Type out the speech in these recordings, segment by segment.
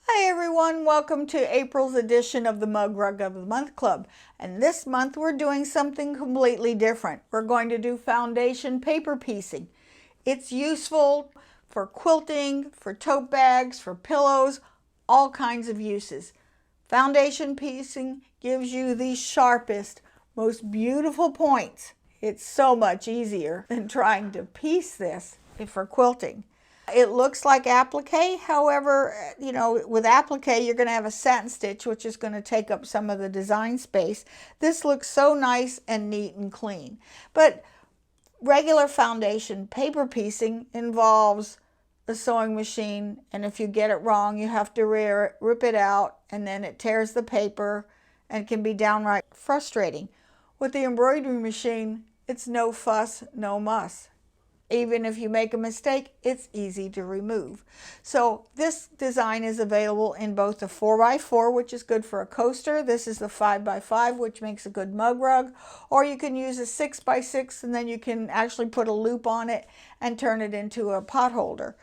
Hi everyone, welcome to April's edition of the Mug Rug of the Month Club. And this month we're doing something completely different. We're going to do foundation paper piecing. It's useful for quilting, for tote bags, for pillows, all kinds of uses. Foundation piecing gives you the sharpest, most beautiful points. It's so much easier than trying to piece this for quilting. It looks like applique, however, with applique you're going to have a satin stitch which is going to take up some of the design space. This looks so nice and neat and clean. But regular foundation paper piecing involves a sewing machine, and if you get it wrong you have to rip it out, and then it tears the paper and can be downright frustrating. With the embroidery machine, it's no fuss, no muss. Even if you make a mistake, it's easy to remove. So this design is available in both the 4x4, which is good for a coaster. This is the 5x5, which makes a good mug rug. Or you can use a 6x6, and then you can actually put a loop on it and turn it into a pot holder.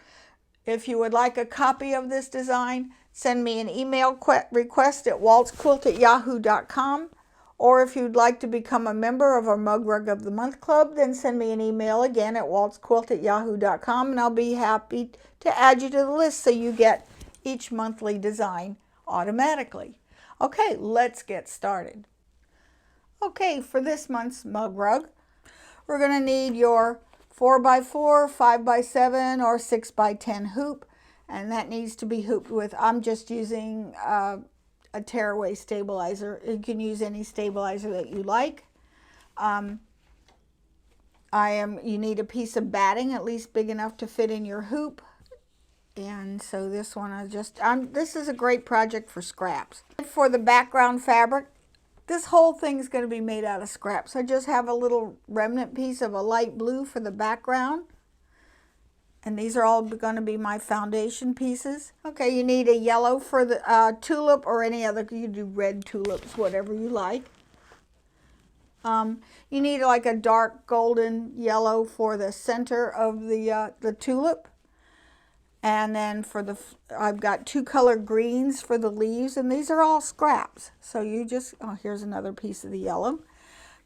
If you would like a copy of this design, send me an email request at waltzquilt@yahoo.com. Or if you'd like to become a member of our Mug Rug of the Month Club, then send me an email again at waltzquilt@yahoo.com, and I'll be happy to add you to the list so you get each monthly design automatically. Okay, let's get started. Okay, for this month's mug rug, we're going to need your 4x4, 5x7, or 6x10 hoop, and that needs to be hooped with, I'm just using a tearaway stabilizer. You can use any stabilizer that you like. You need a piece of batting at least big enough to fit in your hoop. And so this one, this is a great project for scraps. For the background fabric, this whole thing is going to be made out of scraps. I just have a little remnant piece of a light blue for the background. And these are all going to be my foundation pieces. Okay, you need a yellow for the tulip, or any other, you do red tulips, whatever you like. You need like a dark golden yellow for the center of the tulip. And then I've got two color greens for the leaves, and these are all scraps. So you just, here's another piece of the yellow.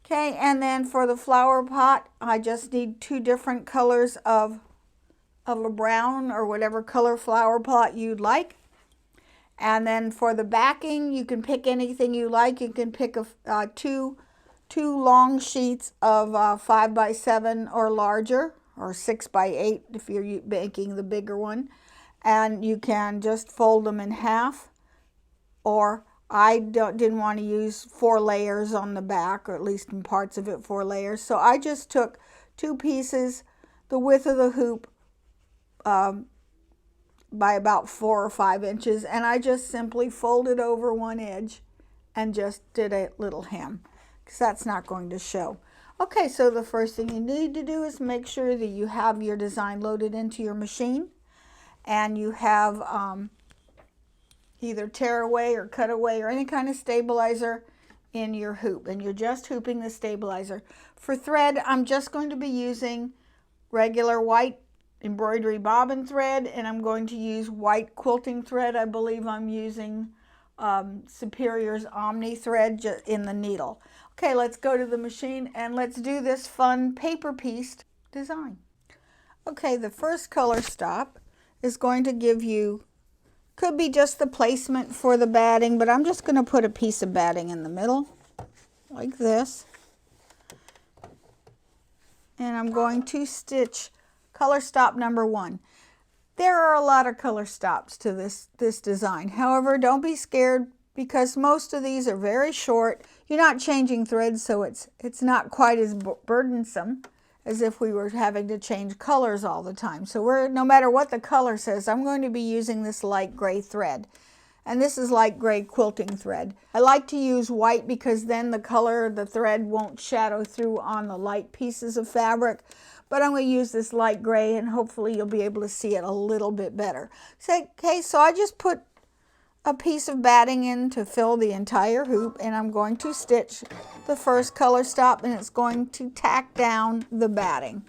Okay, and then for the flower pot, I just need two different colors of a brown or whatever color flower pot you'd like. And then for the backing, you can pick anything you like. You can pick two long sheets of 5x7 or larger, or 6x8 if you're making the bigger one, and you can just fold them in half. Or I didn't want to use 4 layers on the back, or at least in parts of it 4 layers, so I just took 2 pieces, the width of the hoop, by about 4 or 5 inches, and I just simply folded over one edge and just did a little hem, because that's not going to show. Okay, so the first thing you need to do is make sure that you have your design loaded into your machine, and you have either tearaway or cutaway or any kind of stabilizer in your hoop, and you're just hooping the stabilizer. For thread, I'm just going to be using regular white embroidery bobbin thread, and I'm going to use white quilting thread. I believe I'm using Superior's Omni thread in the needle. Okay, let's go to the machine and let's do this fun paper pieced design. Okay, the first color stop is going to give you, could be just the placement for the batting, but I'm just going to put a piece of batting in the middle like this, and I'm going to stitch color stop number 1. There are a lot of color stops to this design. However, don't be scared, because most of these are very short. You're not changing threads, so it's not quite as burdensome as if we were having to change colors all the time. So no matter what the color says, I'm going to be using this light gray thread. And this is light gray quilting thread. I like to use white because then the color of the thread won't shadow through on the light pieces of fabric. But I'm going to use this light gray, and hopefully you'll be able to see it a little bit better. Okay, so I just put a piece of batting in to fill the entire hoop, and I'm going to stitch the first color stop, and it's going to tack down the batting.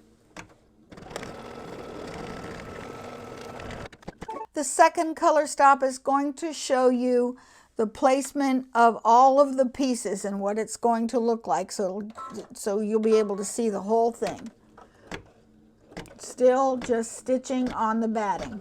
The second color stop is going to show you the placement of all of the pieces and what it's going to look like, so you'll be able to see the whole thing. Still just stitching on the batting.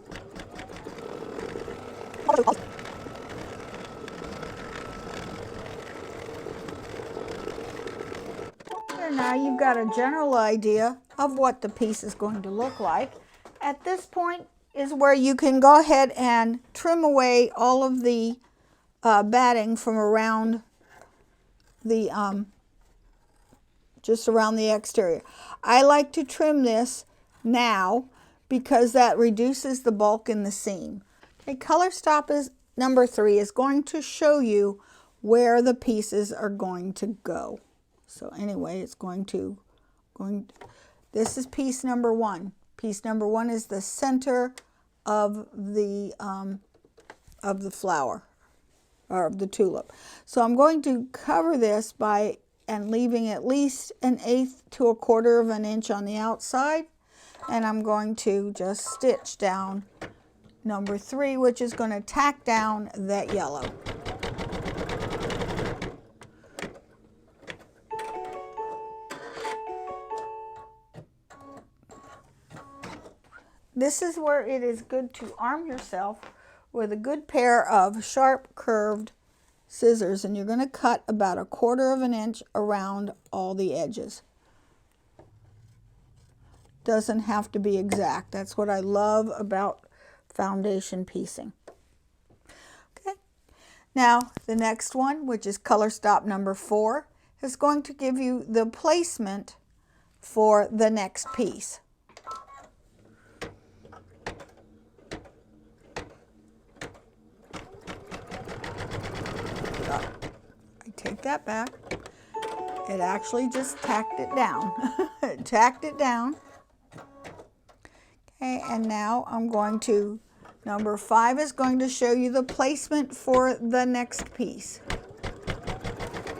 And now you've got a general idea of what the piece is going to look like. At this point is where you can go ahead and trim away all of the batting from around the just around the exterior. I like to trim this now because that reduces the bulk in the seam. Okay, color stop is number 3 is going to show you where the pieces are going to go. So anyway, it's this is piece number 1. Piece number 1 is the center of the flower, or of the tulip. So I'm going to cover this by leaving at least 1/8 to 1/4 of an inch on the outside, and I'm going to just stitch down number 3, which is going to tack down that yellow. This is where it is good to arm yourself with a good pair of sharp curved scissors, and you're going to cut about 1/4 of an inch around all the edges. Doesn't have to be exact. That's what I love about foundation piecing. Okay, now the next one, which is color stop number 4, is going to give you the placement for the next piece. Take that back. It actually just tacked it down. It tacked it down. Okay, and now I'm going to, number 5 is going to show you the placement for the next piece.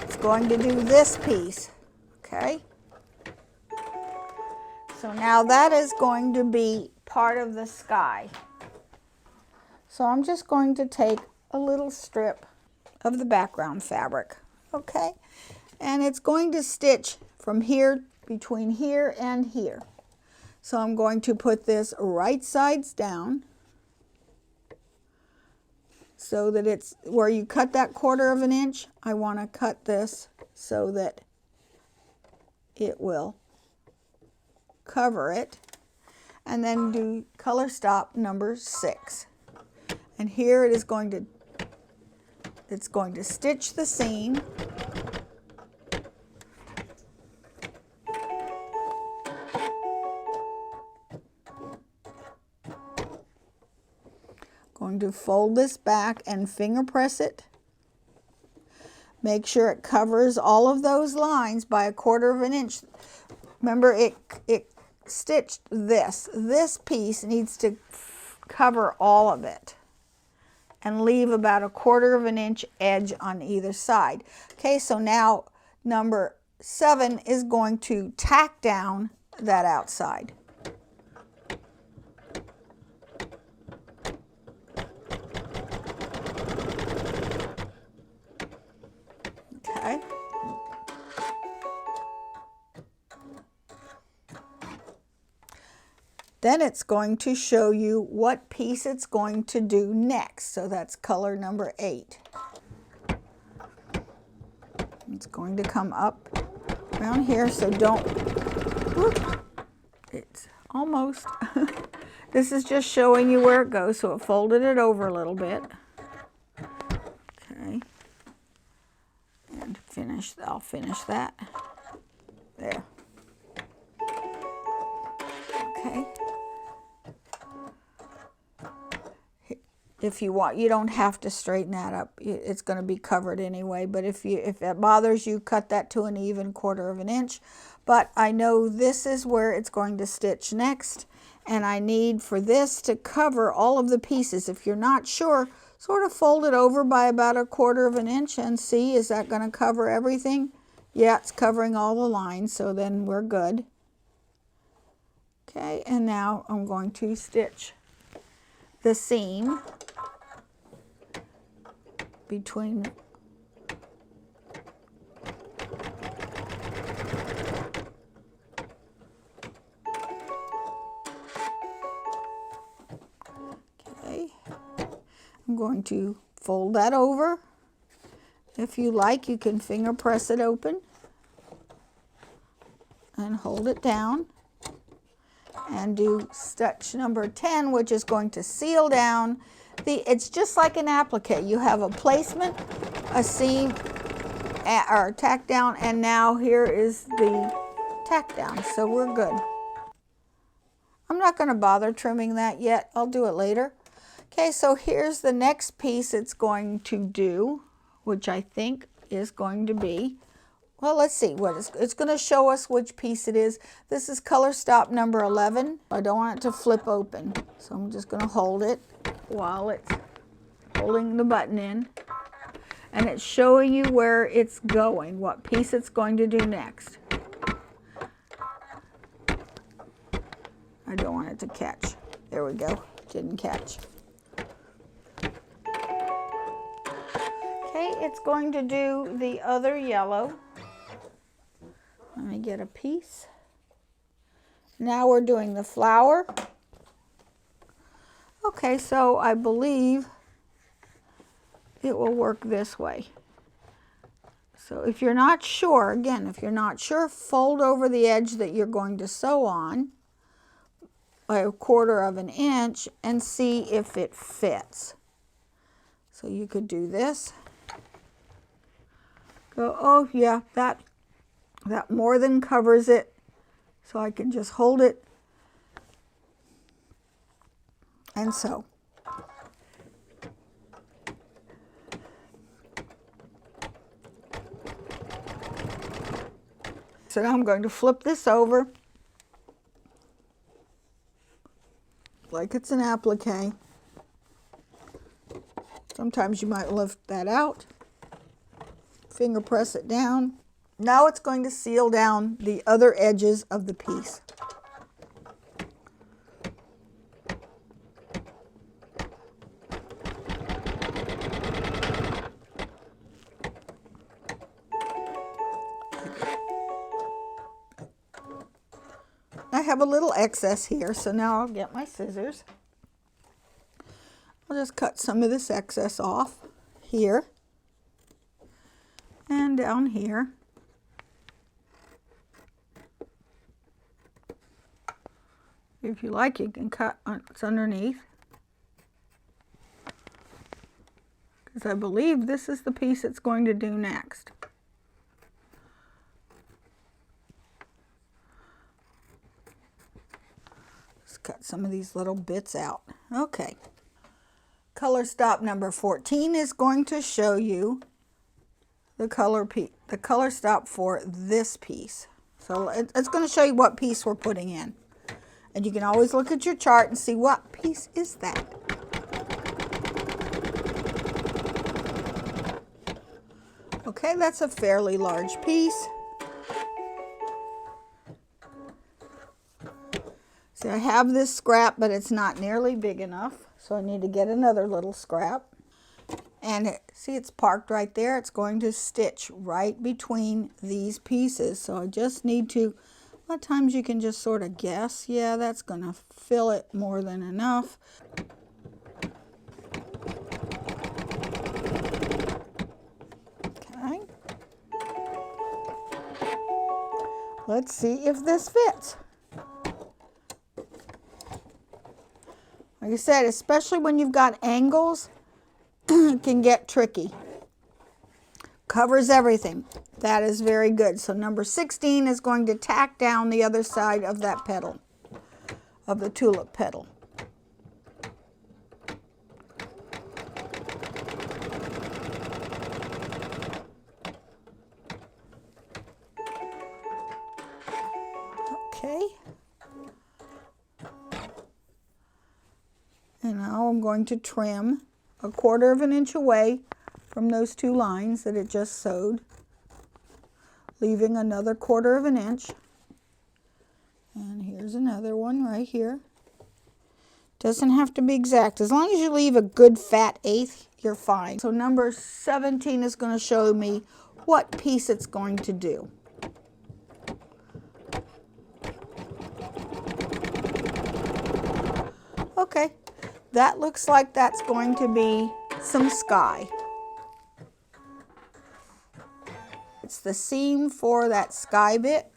It's going to do this piece, okay? So now that is going to be part of the sky. So I'm just going to take a little strip of the background fabric. Okay, and it's going to stitch from here, between here and here. So I'm going to put this right sides down so that it's where you cut that 1/4 of an inch. I want to cut this so that it will cover it, and then do color stop number 6. And here it is going to stitch the seam. Going to fold this back and finger press it. Make sure it covers all of those lines by 1/4 of an inch. Remember, it stitched this. This piece needs to cover all of it and leave about 1/4 of an inch edge on either side. Okay, so now number 7 is going to tack down that outside. Okay. Then it's going to show you what piece it's going to do next. So that's color number 8. It's going to come up around here, so don't, whoop, it's almost, this is just showing you where it goes, so it folded it over a little bit. Okay, and I'll finish that, there. Okay. If you want, you don't have to straighten that up. It's going to be covered anyway, but if it bothers you, cut that to an even 1/4 of an inch. But I know this is where it's going to stitch next, and I need for this to cover all of the pieces. If you're not sure, sort of fold it over by about 1/4 of an inch and see, is that going to cover everything? Yeah, it's covering all the lines, so then we're good. Okay, and now I'm going to stitch the seam between I'm going to fold that over. If you like, you can finger press it open and hold it down and do stitch number 10, which is going to seal down it's just like an applique. You have a placement, a seam, or tack down, and now here is the tack down, so we're good. I'm not going to bother trimming that yet. I'll do it later. Okay, so here's the next piece it's going to do, which I think is going to be, well, let's see what it's going to show us which piece it is. This is color stop number 11. I don't want it to flip open, so I'm just going to hold it while it's holding the button in. And it's showing you where it's going, what piece it's going to do next. I don't want it to catch. There we go. Didn't catch. Okay, it's going to do the other yellow. Let me get a piece. Now we're doing the flower. Okay, so I believe it will work this way. So if you're not sure, again, if you're not sure, fold over the edge that you're going to sew on by 1/4 of an inch and see if it fits. So you could do this. Go, oh yeah, that more than covers it. So I can just hold it and sew. So now I'm going to flip this over like it's an applique. Sometimes you might lift that out, finger press it down. Now it's going to seal down the other edges of the piece. I have a little excess here, so now I'll get my scissors. I'll just cut some of this excess off here and down here. If you like, you can cut what's underneath, because I believe this is the piece it's going to do next. Just cut some of these little bits out. Okay. Color stop number 14 is going to show you the color stop for this piece. So it's going to show you what piece we're putting in. And you can always look at your chart and see what piece is that. Okay, that's a fairly large piece. See, I have this scrap, but it's not nearly big enough, so I need to get another little scrap. And see, it's parked right there. It's going to stitch right between these pieces. So I just need to, a lot of times you can just sort of guess, yeah, that's going to fill it more than enough. Okay. Let's see if this fits. Like I said, especially when you've got angles, it can get tricky. Covers everything. That is very good. So number 16 is going to tack down the other side of that petal, of the tulip petal. Okay. And now I'm going to trim 1/4 of an inch away from those two lines that it just sewed, leaving another 1/4 of an inch. And here's another one right here. Doesn't have to be exact. As long as you leave a good fat eighth, you're fine. So number 17 is going to show me what piece it's going to do. Okay, that looks like that's going to be some sky. It's the seam for that sky bit.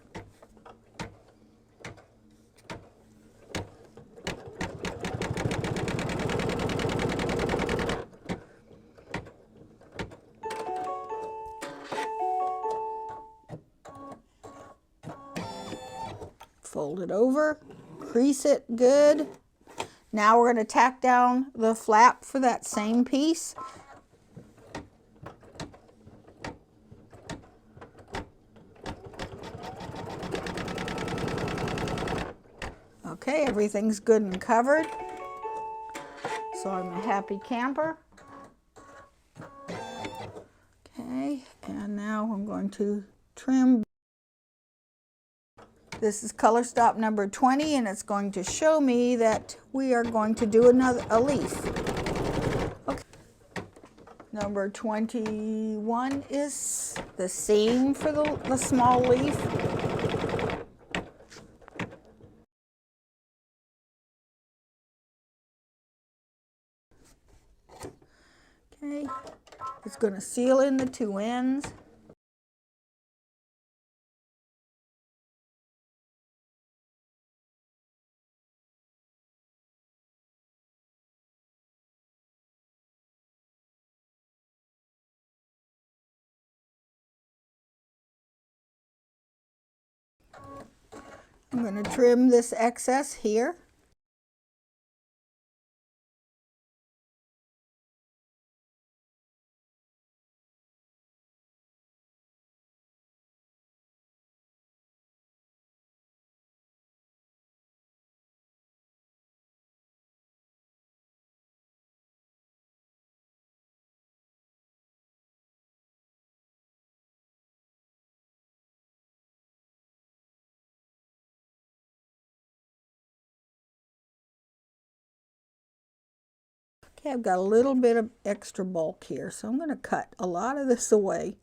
Fold it over, crease it good. Now we're going to tack down the flap for that same piece. Okay, everything's good and covered. So I'm a happy camper. Okay, and now I'm going to trim. This is color stop number 20, and it's going to show me that we are going to do a leaf. Okay. Number 21 is the seam for the small leaf. Okay, it's going to seal in the two ends. I'm going to trim this excess here. Okay, I've got a little bit of extra bulk here, so I'm going to cut a lot of this away.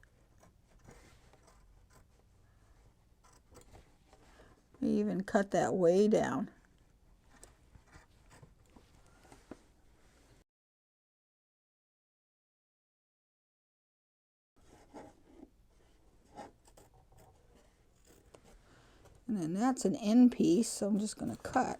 Even cut that way down. And then that's an end piece, so I'm just going to cut.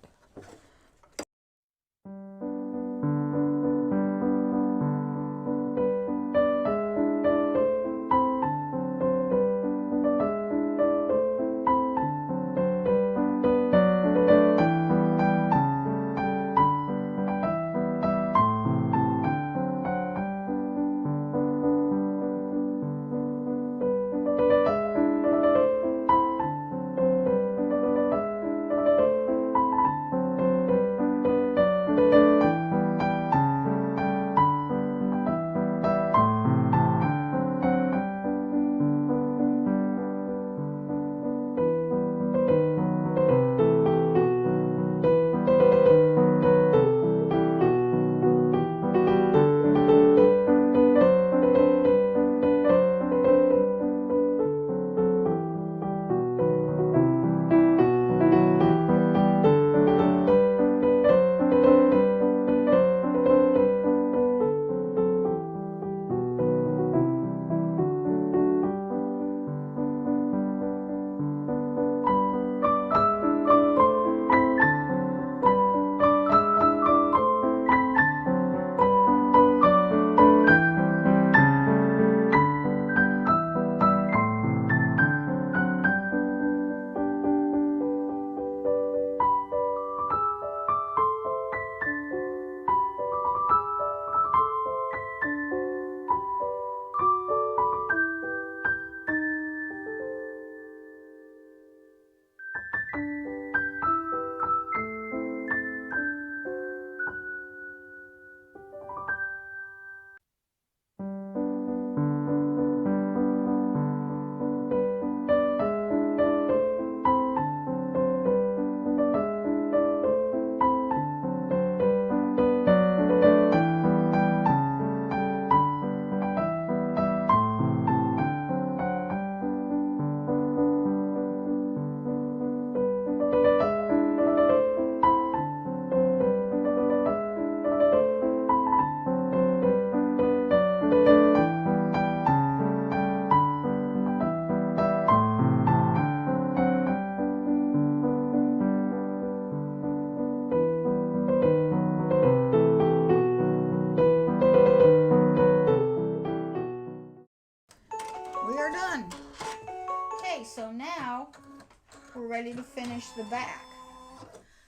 ready to finish the back.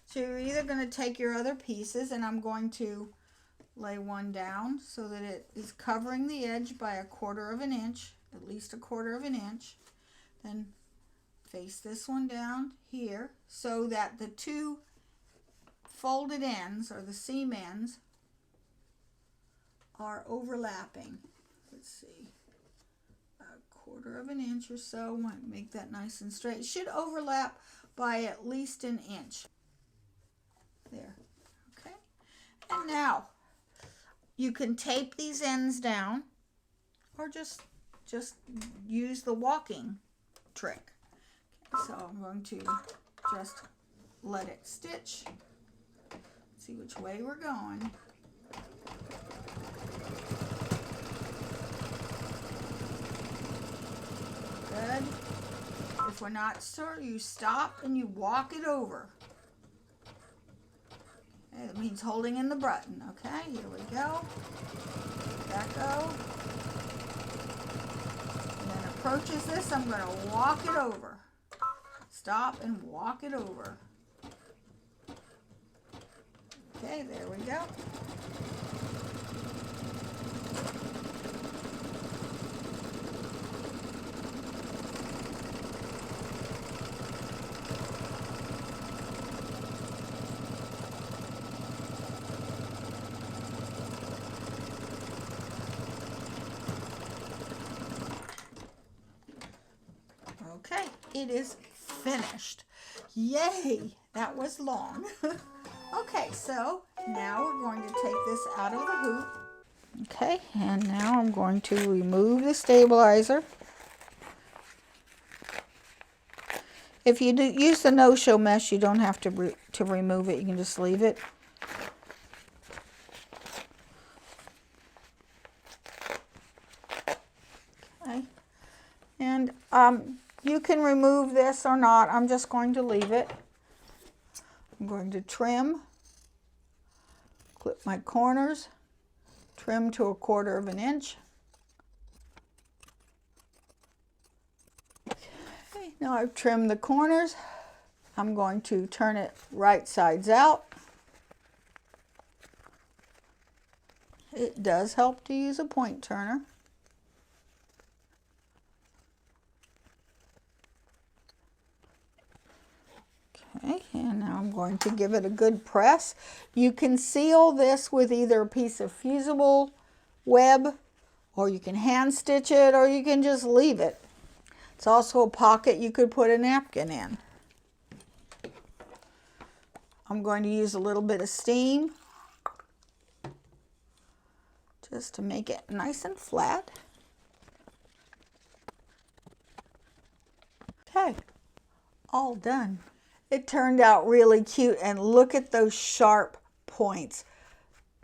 So you're either going to take your other pieces, and I'm going to lay one down so that it is covering the edge by 1/4 of an inch, at least 1/4 of an inch. Then face this one down here so that the two folded ends, or the seam ends, are overlapping. Let's see, 1/4 of an inch or so. Might make that nice and straight. It should overlap by at least an inch. There. Okay. And now you can tape these ends down, or just use the walking trick. Okay, so I'm going to just let it stitch. See which way we're going. Good. If we're not sure, you stop and you walk it over. Okay, that means holding in the button. Okay, here we go. Let that go. And then approaches this, I'm going to walk it over. Stop and walk it over. Okay, there we go. Okay, it is finished. Yay, that was long. Okay, so now we're going to take this out of the hoop. Okay, and now I'm going to remove the stabilizer. If you use the no-show mesh, you don't have to remove it. You can just leave it. Okay, and you can remove this or not. I'm just going to leave it. I'm going to trim, clip my corners, trim to 1/4 of an inch. Okay, now I've trimmed the corners. I'm going to turn it right sides out. It does help to use a point turner. Okay, and now I'm going to give it a good press. You can seal this with either a piece of fusible web, or you can hand stitch it, or you can just leave it. It's also a pocket you could put a napkin in. I'm going to use a little bit of steam just to make it nice and flat. Okay, all done. It turned out really cute, and look at those sharp points.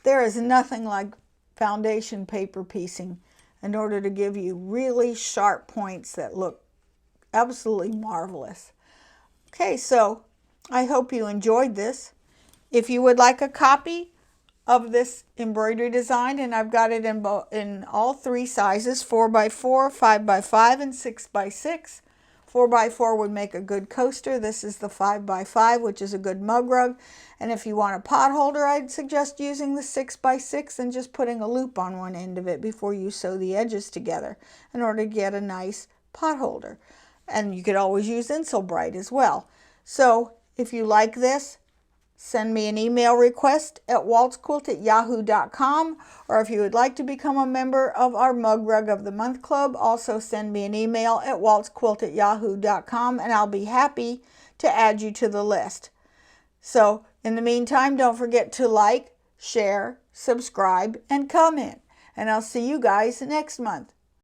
There is nothing like foundation paper piecing in order to give you really sharp points that look absolutely marvelous. Okay, so I hope you enjoyed this. If you would like a copy of this embroidery design, and I've got it in all 3 sizes, 4x4, 5x5, and 6x6. 4x4 would make a good coaster. This is the 5x5, which is a good mug rug. And if you want a pot holder, I'd suggest using the 6x6 and just putting a loop on one end of it before you sew the edges together in order to get a nice pot holder. And you could always use Insulbrite as well. So if you like this, send me an email request at waltzquilt@yahoo.com, or if you would like to become a member of our Mug Rug of the Month Club, also send me an email at waltzquilt@yahoo.com, and I'll be happy to add you to the list. So in the meantime, don't forget to like, share, subscribe, and comment. And I'll see you guys next month.